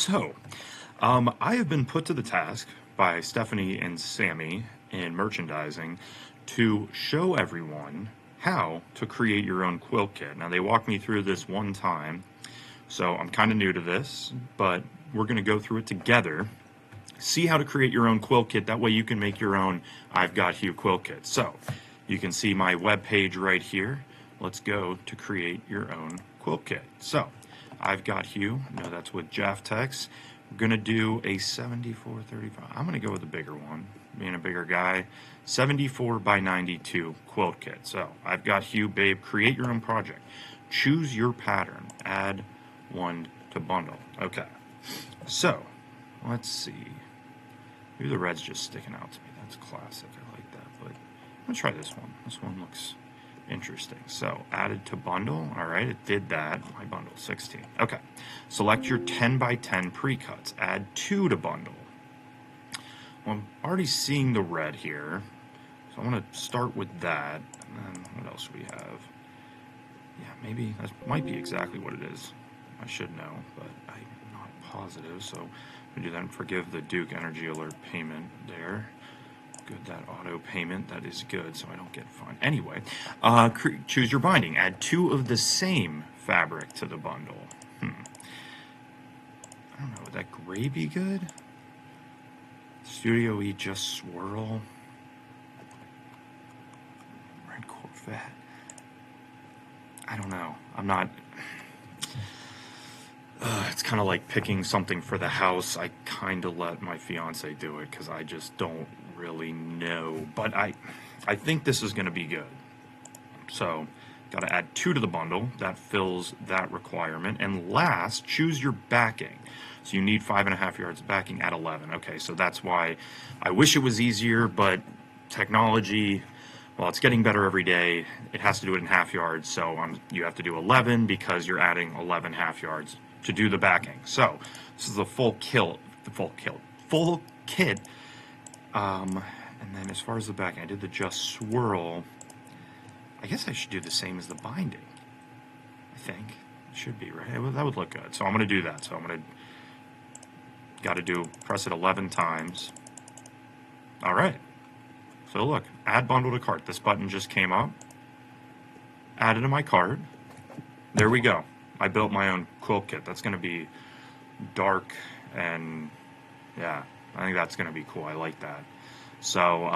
So, I have been put to the task by Stephanie and Sammy in merchandising to show everyone how to create your own quilt kit. Now, they walked me through this one time, so I'm kind of new to this, but we're going to go through it together, see how to create your own quilt kit. That way you can make your own I've Got Hue quilt kit. So, you can see my web page right here. Let's go to create your own quilt kit. So, I've Got Hue. No, that's with Jaftex. We're going to do a 7435. I'm going to go with a bigger one, being a bigger guy. 74 by 92 quilt kit. So, I've Got Hue Babe. Create your own project. Choose your pattern. Add one to bundle. Okay. So, let's see. Maybe the red's just sticking out to me. That's classic. I like that. But I'm going to try this one. This one looks interesting. So, added to bundle. All right, it did that. My bundle, 16. Okay. Select your 10 by 10 pre-cuts. Add 2 to bundle. Well, I'm already seeing the red here. So, I want to start with that. And then what else do we have? Yeah, maybe that might be exactly what it is. I should know, but I'm not positive. So, I'm going to do that and forgive the Duke Energy Alert payment there. Good, that auto payment, that is good, so I don't get fined. Anyway, choose your binding. Add 2 of the same fabric to the bundle. I don't know, would that gray be good? Studio E Just Swirl. Red Corvette. I don't know. I'm not... it's kind of like picking something for the house. I kind of let my fiance do it because I just don't really know. But I think this is going to be good. So, got to add 2 to the bundle. That fills that requirement. And last, choose your backing. So you need 5.5 yards of backing at 11. Okay, so that's why I wish it was easier, but technology, well, it's getting better every day. It has to do it in half yards, so you have to do 11 because you're adding 11 half yards to do the backing. So this is the full kit. And then as far as the backing, I did the Just Swirl. I guess I should do the same as the binding. I think it should be, right? That would look good. So I'm going to do that. So I'm going to press it 11 times. All right. So look, add bundle to cart. This button just came up. Add it to my cart. There we go. I built my own quilt kit. That's going to be dark and, yeah, I think that's going to be cool. I like that. So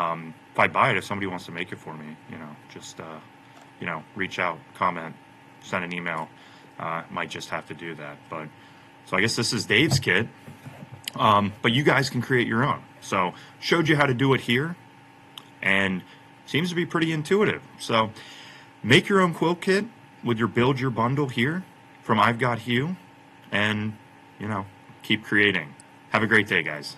if I buy it, if somebody wants to make it for me, just, reach out, comment, send an email. Might just have to do that. But so I guess this is Dave's kit, but you guys can create your own. So showed you how to do it here, and seems to be pretty intuitive. So make your own quilt kit with your Build Your Bundle here from I've Got Hue, and, keep creating. Have a great day, guys.